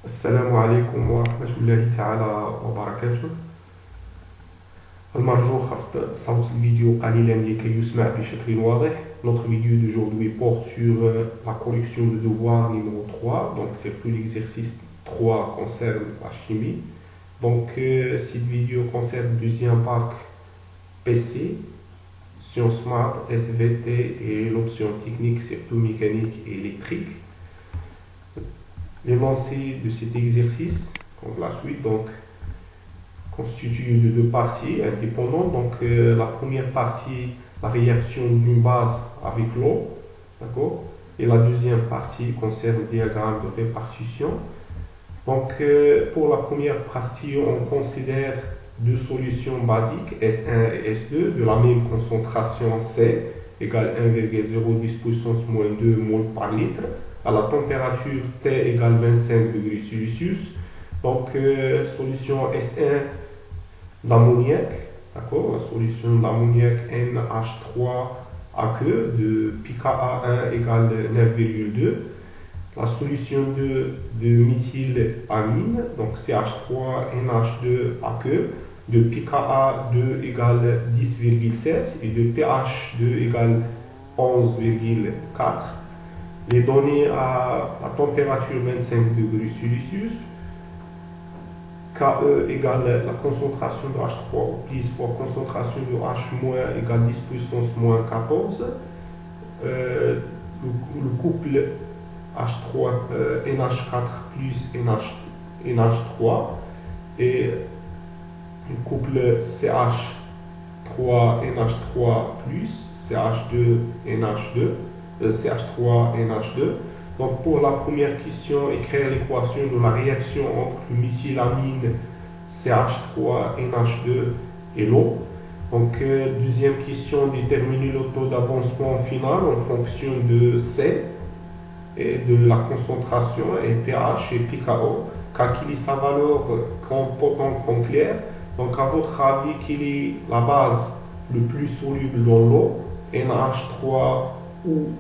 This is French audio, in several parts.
السلام عليكم ورحمة الله تعالى وبركاته. المرجو خفض صوت الفيديو قليلا لكي يسمع بشكل واضح. Notre vidéo d'aujourd'hui porte sur la correction de devoir numéro 3. Donc c'est tout l'exercice 3 concerne la chimie. Donc cette vidéo concerne le deuxième parc PC, Sciences Maths, SVT et l'option technique, surtout mécanique et électrique. L'énoncé de cet exercice, comme la suite, donc, constitué de deux parties indépendantes. Donc, la première partie, la réaction d'une base avec l'eau, d'accord? Et la deuxième partie concerne le diagramme de répartition. Donc, pour la première partie, on considère deux solutions basiques, S1 et S2, de la même concentration C, égale 1,010 puissance moins 2 mol par litre, à la température T égale 25 degrés Celsius. Donc, solution S1 d'ammoniac, d'accord, la solution d'ammoniac NH3AQ de pKa1 égale 9,2. La solution de méthylamine, donc CH3NH2AQ de pKa2 égale 10,7 et de pH2 égale 11,4. Les données à la température 25 degrés Celsius, Ke égale la concentration de H3 plus fois concentration de H- égale 10 puissance moins 14. Le couple H3, NH4 plus NH3 et le couple CH3NH3 plus CH2NH2. CH3NH2. Donc pour la première question, écrire l'équation de la réaction entre le méthylamine CH3NH2 et l'eau. Donc deuxième question, déterminer le taux d'avancement final en fonction de C et de la concentration et pH et pKa. Calculer sa valeur comme potent comme clair. Donc à votre avis, quelle est la base le plus soluble dans l'eau, NH3 ou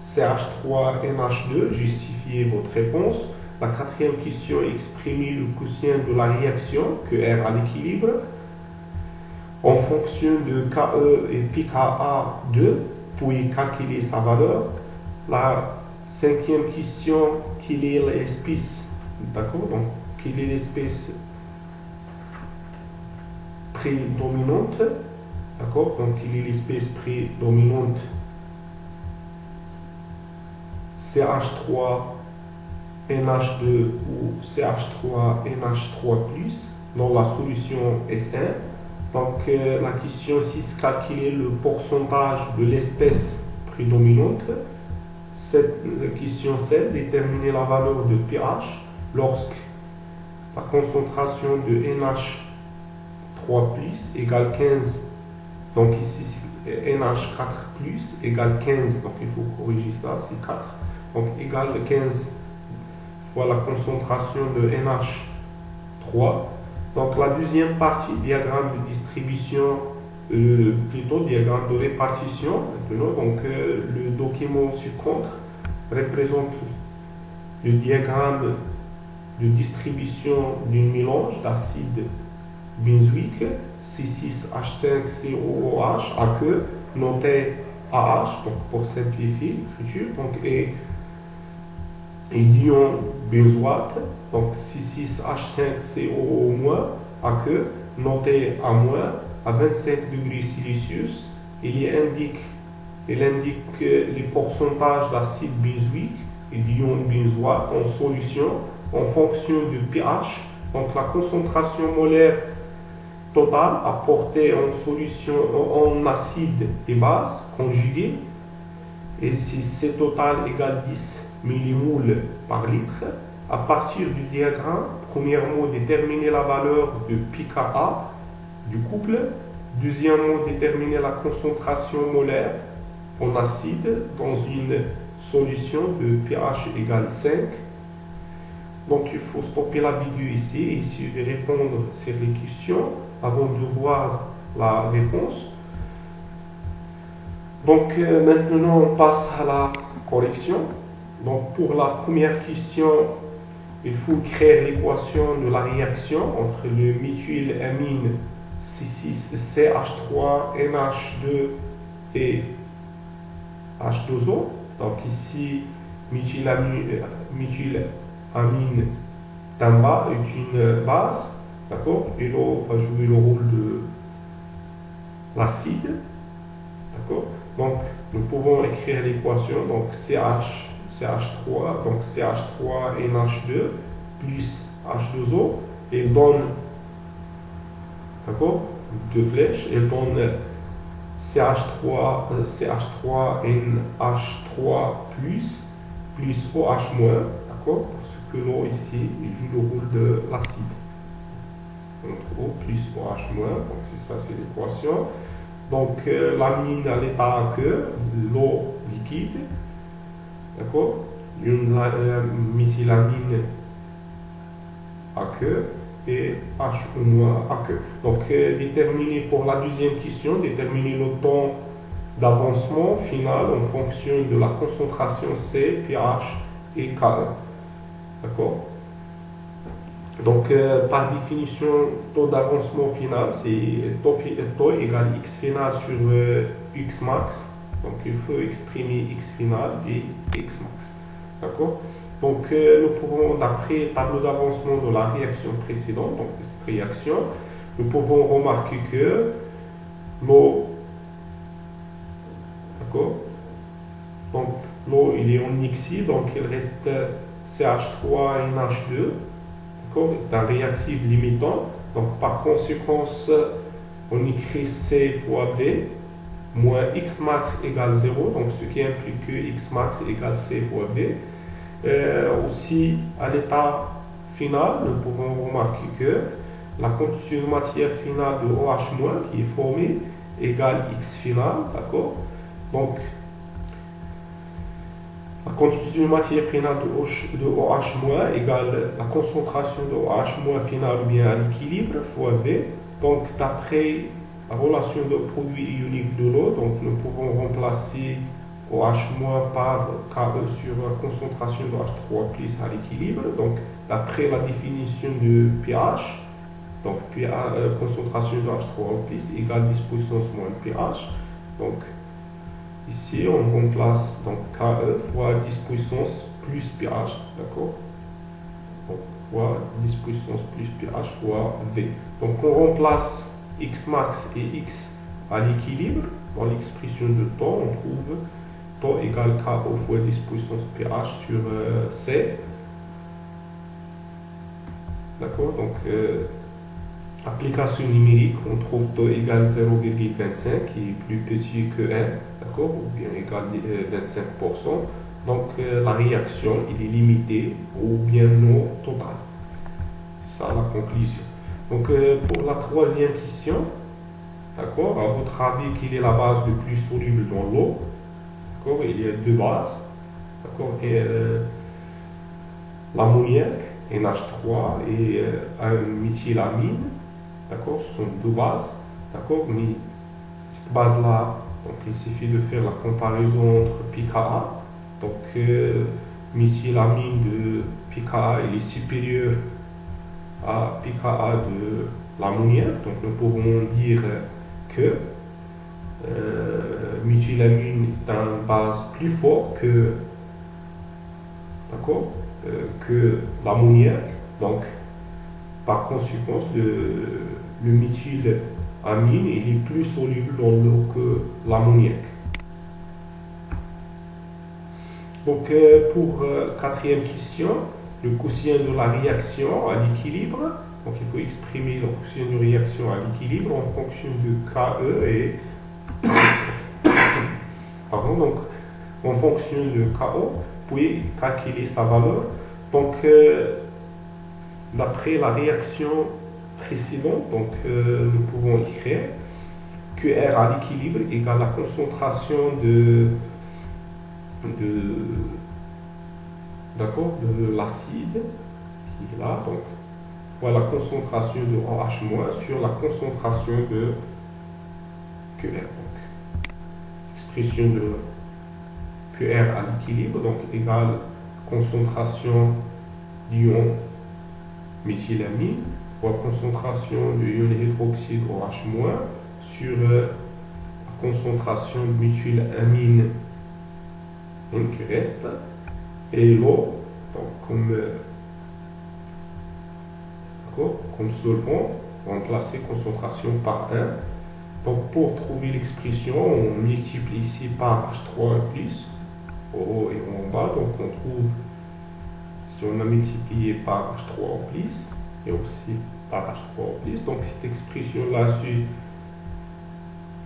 CH3NH2, justifiez votre réponse. La quatrième question, exprimer le quotient de la réaction, QR à l'équilibre, en fonction de Ke et pKa2, puis calculer sa valeur. La cinquième question, quelle est l'espèce, d'accord, donc quelle est l'espèce prédominante, d'accord, donc quelle est l'espèce prédominante CH3NH2 ou CH3NH3+, dans la solution S1. Donc la question 6, calculer le pourcentage de l'espèce prédominante. La question 7, déterminer la valeur de pH lorsque la concentration de NH3+ égale 15. Donc ici, NH4+ égale 15. Donc il faut corriger ça, c'est 4. Donc égale 15 fois la concentration de NH3. Donc la deuxième partie, diagramme de distribution, plutôt diagramme de répartition. Maintenant, donc le document ci-contre représente le diagramme de distribution d'un mélange d'acide benzoïque C6H5COOH AQ, noté AH, donc pour simplifier le futur, donc et d'ion benzoate, donc C6H5COO- AQ, noté à 25 degrés Celsius. Il indique les pourcentages d'acide benzoïque et d'ion benzoate en solution en fonction du pH, donc la concentration molaire totale apportée en solution en acide et base conjugué, et si C total égale 10 millimol par litre. À partir du diagramme, premièrement, déterminer la valeur de pKa du couple. Deuxièmement, déterminer la concentration molaire en acide dans une solution de pH égale 5. Donc il faut stopper la vidéo ici et essayer de répondre sur les questions avant de voir la réponse. Donc maintenant on passe à la correction. Donc pour la première question, il faut créer l'équation de la réaction entre le méthylamine C6CH3NH2 et H2O. Donc ici, méthylamine d'en est une base, d'accord? Et l'eau va jouer le rôle de l'acide, d'accord? Donc nous pouvons écrire l'équation, donc CH3, donc CH3NH2 plus H2O, et donne, d'accord, deux flèches, et donne CH3NH3 plus OH-, d'accord, parce que l'eau ici joue le rôle de l'acide. Donc O plus OH-, donc c'est ça, c'est l'équation. Donc l'amine à l'état aqueux, l'eau liquide, d'accord, une méthylamine aqueux et H- aqueux. Donc déterminer pour la deuxième question, déterminer le temps d'avancement final en fonction de la concentration C, pH et Ke. D'accord? Donc, par définition, taux d'avancement final, c'est taux égale x final sur x max. Donc, il faut exprimer x final et x max. D'accord? Donc, nous pouvons, d'après le tableau d'avancement de la réaction précédente, donc cette réaction, nous pouvons remarquer que l'eau, d'accord? Donc, l'eau, il est en xy, donc il reste CH3NH2. Est un réactif limitant. Donc, par conséquence, on écrit C fois V moins X max égale 0. Donc, ce qui implique que X max égale C fois V. Aussi, à l'état final, nous pouvons remarquer que la quantité de matière finale de OH- qui est formée égale X final. D'accord? Donc, la quantité de matière finale de OH- égale la concentration de OH- finale bien à l'équilibre fois V. Donc, d'après la relation de produit ionique de l'eau, donc nous pouvons remplacer OH- par Ke sur la concentration de H3 plus à l'équilibre. Donc, d'après la définition de pH, donc concentration de H3 plus égale 10 puissance moins pH. Donc, ici, on remplace donc Ke fois 10 puissance plus pH, d'accord? Fois 10 puissance plus pH fois V. Donc, on remplace X max et X à l'équilibre. Dans l'expression de temps, on trouve temps égale Ke fois 10 puissance pH sur C. D'accord? Donc, application numérique, on trouve taux égale 0,25 qui est plus petit que 1, d'accord, ou bien égal 25%. Donc la réaction il est limitée ou bien non totale. C'est ça la conclusion. Donc pour la troisième question, d'accord, à votre avis, quelle est la base le plus soluble dans l'eau? D'accord, il y a deux bases, d'accord, et l'ammoniac, NH3 et un méthylamine. D'accord, ce sont deux bases. D'accord, mais cette base-là, donc il suffit de faire la comparaison entre pKa. Donc, méthylamine de pKa il est supérieur à pKa de l'ammoniac. Donc, nous pouvons dire que méthylamine est une base plus forte que, d'accord, que l'ammoniac. Donc, par conséquence, le méthylamine il est plus soluble dans l'eau que l'ammoniac. Donc, pour quatrième question, le quotient de la réaction à l'équilibre. Donc, il faut exprimer le quotient de réaction à l'équilibre en fonction de Ke et pardon, donc en fonction de KO, puis calculer sa valeur. Donc, d'après la réaction précédente, donc, nous pouvons écrire QR à l'équilibre égale la concentration de l'acide qui est là. Donc, voilà la concentration de OH- sur la concentration de QR. Donc, expression de QR à l'équilibre, donc égale concentration d'ion méthylamine fois concentration de ion hydroxyde OH- sur la concentration de méthylamine qui reste, et l'eau, donc comme solvant, remplacer concentration par 1. Donc pour trouver l'expression, on multiplie ici par H3 plus, au haut et en bas. Donc on trouve, si on a multiplié par H3 plus, et aussi par H3 plus, donc cette expression-là, c'est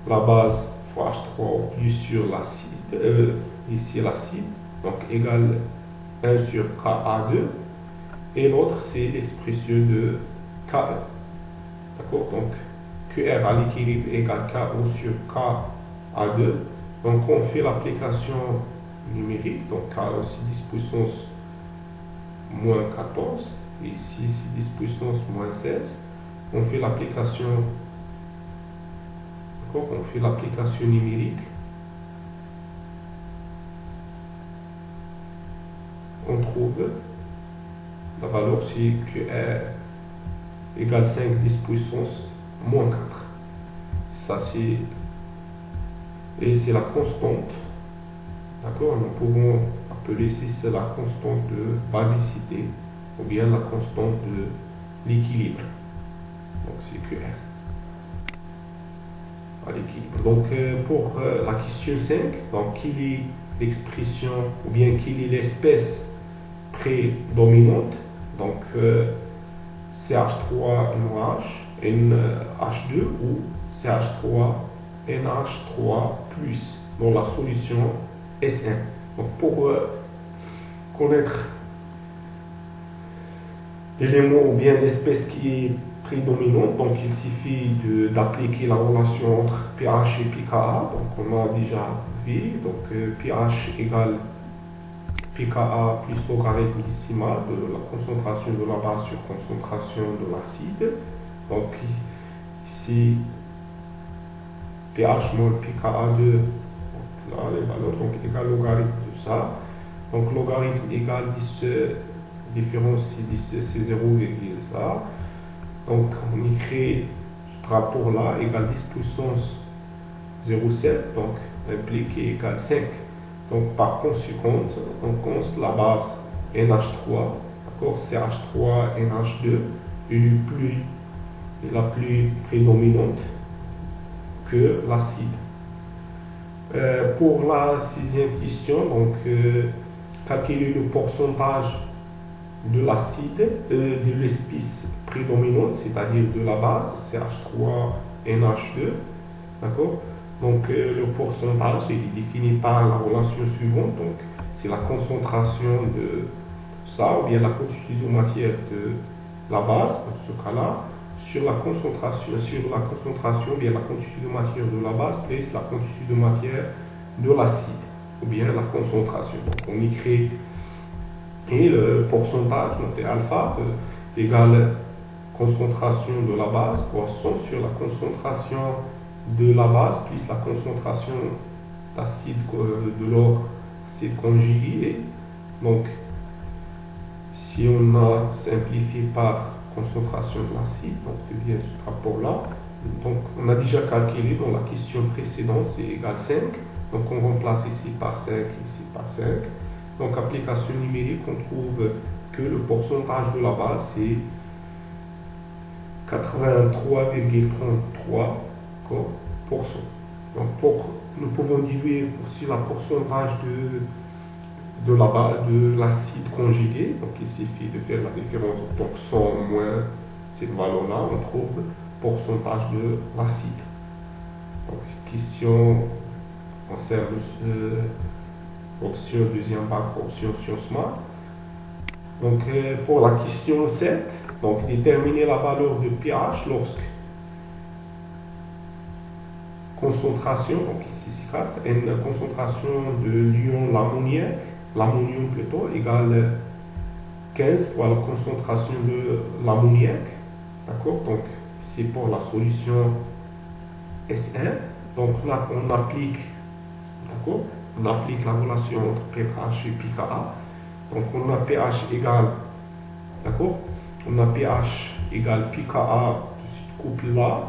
la base fois H3 plus sur l'acide, ici l'acide, donc égale 1 sur Ka2, et l'autre c'est l'expression de Ke. D'accord? Donc QR à l'équilibre égale KO sur Ka2. Donc on fait l'application numérique, donc KO c'est 10 puissance moins 14, ici c'est 10 puissance moins 16. On fait l'application, on fait l'application numérique. On trouve la valeur, c'est QR égale 5 10 puissance moins 4. Ça c'est, et c'est la constante. D'accord? Nous pouvons appeler ceci la constante de basicité ou bien la constante de l'équilibre. Donc c'est QR à l'équilibre. Donc pour la question 5, donc quelle est l'expression ou bien quelle est l'espèce prédominante? Donc CH3NOH, NH2 ou CH3NH3+, dans la solution S1. Donc pour connaître l'élément ou bien l'espèce qui est prédominante, donc il suffit d'appliquer la relation entre pH et pKa. Donc on a déjà vu, donc pH égale pKa plus logarithme décimal de la concentration de la base sur concentration de l'acide. Donc ici pH moins pKa2, là les valeurs, donc égale logarithme de ça. Donc logarithme égale 10, différence c'est 0,1. Donc on écrit ce rapport là égale 10 puissance 0,7, donc impliqué égale 5. Donc par conséquent, on compte la base NH3, d'accord, CH3, NH2 est la plus prédominante que l'acide. Pour la sixième question, donc calculer le pourcentage de l'acide, de l'espèce prédominante, c'est-à-dire de la base CH3NH2, d'accord. Donc le pourcentage il est défini par la relation suivante, donc c'est la concentration de ça ou bien la quantité de matière de la base, dans ce cas-là, sur la concentration bien la quantité de matière de la base plus la quantité de matière de l'acide ou bien la concentration. Donc on écrit, et le pourcentage noté alpha égale concentration de la base fois 100 sur la concentration de la base plus la concentration d'acide de l'or acide conjugué. Donc si on a simplifié par concentration de l'acide, donc devient ce rapport là. Donc on a déjà calculé dans la question précédente, c'est égal 5. Donc on remplace ici par 5, ici par 5. Donc application numérique, on trouve que le pourcentage de la base c'est 83,33%. Donc nous pouvons diluer aussi le pourcentage de l'acide conjugué. Donc il suffit de faire la différence. Donc 100 moins cette valeur-là, on trouve le pourcentage de l'acide. Donc cette question concerne option deuxième bac, option sciences maths. Donc pour la question 7, donc déterminer la valeur de pH lorsque concentration, donc ici c'est 4, une concentration de l'ion l'ammonium plutôt, égale 15 fois la concentration de l'ammoniac, d'accord. Donc c'est pour la solution S1. Donc là on applique, d'accord, la relation entre pH et pKa. Donc on a pH égale D'accord? On a pH égale pKa de ce couple-là,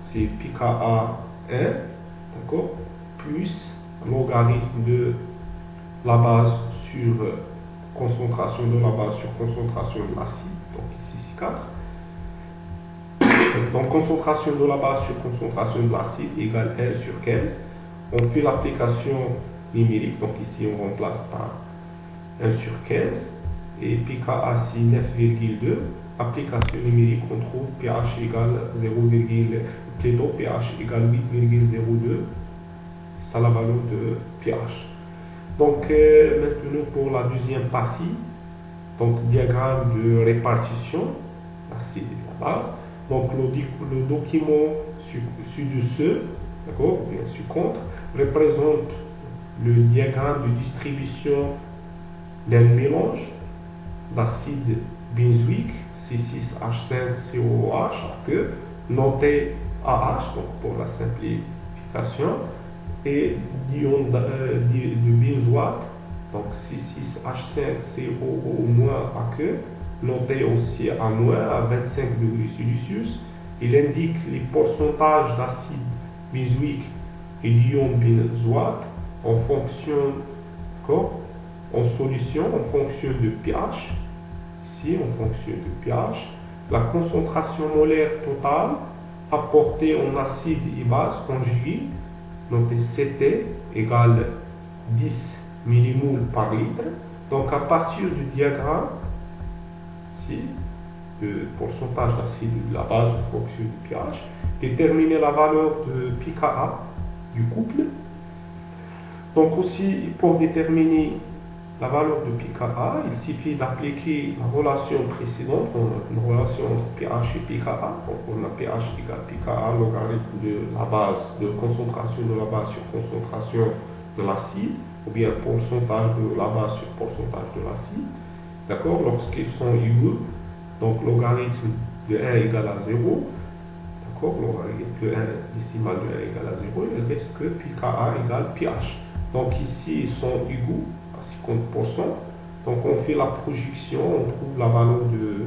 c'est pKa 1, d'accord? Plus logarithme de la base sur concentration de la base sur concentration de l'acide, donc ici c'est 4. Donc concentration de la base sur concentration de l'acide égale 1 sur 15. On fait l'application numérique, donc ici on remplace par 1 sur 15 et pKa c'est 9,2. Application numérique, on trouve pH égale 0, plutôt pH égale 8,02. C'est la valeur de pH. Donc maintenant pour la deuxième partie, donc diagramme de répartition, l'acide et la base. Donc le document ci-dessus, d'accord, bien sûr contre, représente le diagramme de distribution d'un mélange d'acide benzoïque C6H5COOH que noté AH, donc pour la simplification, et d'ion de benzoate, donc C6H5COO- AQ, noté aussi à moins à 25 degrés Celsius. Il indique les pourcentages d'acide benzoïque et d'ion benzoate en fonction, en solution, en fonction de pH. Ici, en fonction de pH, la concentration molaire totale apportée en acide et base conjugués, noté CT égale 10 millimoles par litre. Donc à partir du diagramme, ici, de pourcentage d'acide de la base en fonction du pH, déterminer la valeur de pKa du couple. Donc aussi, pour déterminer la valeur de pKa, il suffit d'appliquer la relation précédente, une relation entre pH et pKa. Donc on a pH égale pKa, logarithme de la base, de concentration de la base sur concentration de l'acide, ou bien pourcentage de la base sur pourcentage de l'acide. D'accord? Lorsqu'ils sont égaux, donc logarithme de 1 égale à 0, d'accord? Logarithme de 1 décimal de 1 égale à 0, il reste que pKa égale pH. Donc ici, ils sont égaux à 50%. Donc on fait la projection, on trouve la valeur de,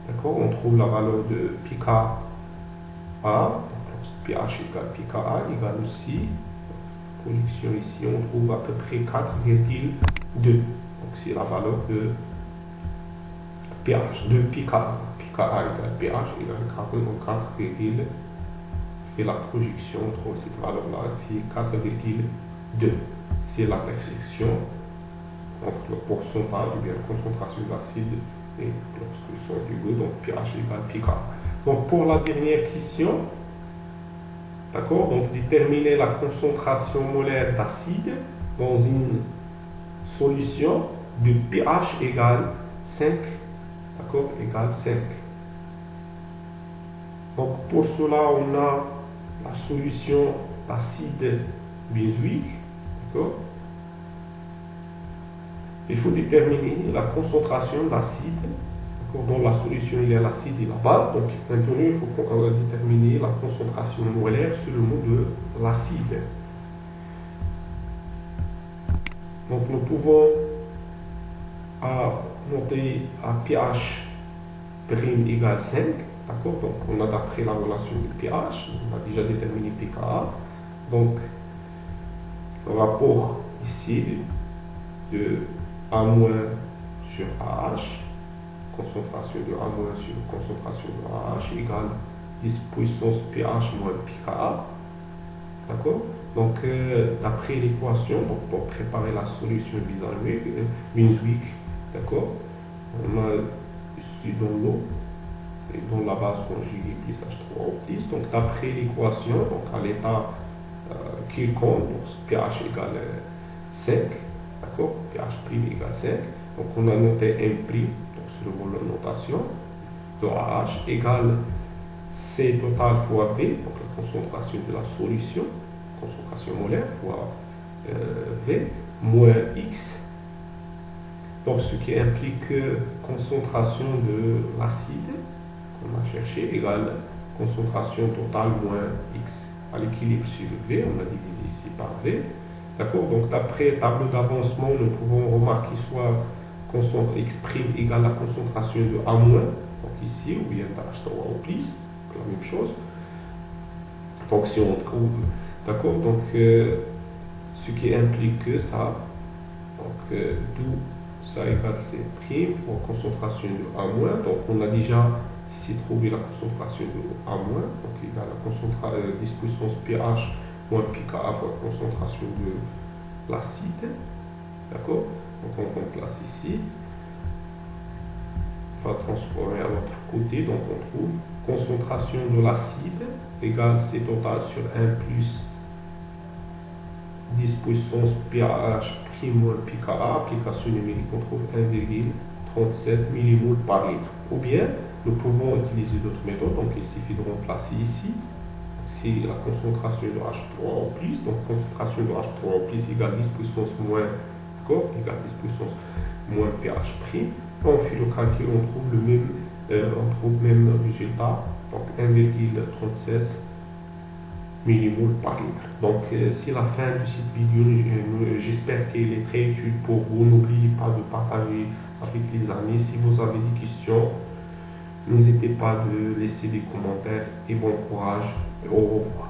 d'accord, on trouve la valeur de pKa. Donc pH égale pKa égale aussi, projection ici, on trouve à peu près 4,2. Donc c'est la valeur de pH, de pKa. pKa égale pH égale 4,2. Et la projection, on trouve cette valeur-là, c'est 4,2. C'est l'intersection entre le pourcentage ou bien la concentration d'acide et lorsqu'ils sont égaux, donc pH égale pKa. Donc pour la dernière question, d'accord, donc déterminer la concentration molaire d'acide dans une solution de pH égale 5, d'accord, égale 5. Donc pour cela, on a la solution d'acide benzoïque, d'accord. Il faut déterminer la concentration d'acide, dans la solution il y a l'acide et la base. Donc maintenant il faut déterminer la concentration molaire seulement de l'acide. Donc nous pouvons monter à pH prime égale 5. D'accord? Donc on a d'après la relation de pH, on a déjà déterminé pKa. Donc le rapport ici de A- sur AH, concentration de A- sur concentration de AH égale 10 puissance pH moins pKa. D'accord? Donc d'après l'équation, donc pour préparer la solution benzoïque, d'accord, on a ici dans l'eau et dans la base conjuguée plus H3O+. Donc d'après l'équation, donc à l'état quelconque, pH égale 5, d'accord, pH prime égale 5, donc on a noté M prime, donc selon la notation, de AH égale C total fois V, donc la concentration de la solution, concentration molaire fois V, moins X, donc ce qui implique concentration de l'acide qu'on a cherché égale concentration totale moins X à l'équilibre sur V, on a divisé ici par V. D'accord? Donc d'après tableau d'avancement, nous pouvons remarquer soit exprime égale la concentration de A-, donc ici, ou bien H3 au plus, la même chose. Donc si on trouve, d'accord, donc ce qui implique que ça, donc d'où ça égale C' pour concentration de A-, donc on a déjà ici trouvé la concentration de A-, donc égale la 10 puissance pH moins pKa fois la concentration de l'acide, d'accord, donc on remplace ici, on va transformer à l'autre côté, donc on trouve concentration de l'acide égale C total sur 1 plus 10 puissance pH moins pKa, application numérique, on trouve 1,37 millimol par litre. Ou bien, nous pouvons utiliser d'autres méthodes, donc il suffit de remplacer ici, c'est la concentration de H3O+, donc concentration de H3O+, égale 10 puissance moins, d'accord, égale 10 puissance moins pH'. On fait le calcul, on trouve le même résultat, donc 1,36 millimol par litre. Donc, c'est la fin de cette vidéo. J'espère qu'elle est très utile pour vous. N'oubliez pas de partager avec les amis. Si vous avez des questions, n'hésitez pas de laisser des commentaires et bon courage. Au revoir.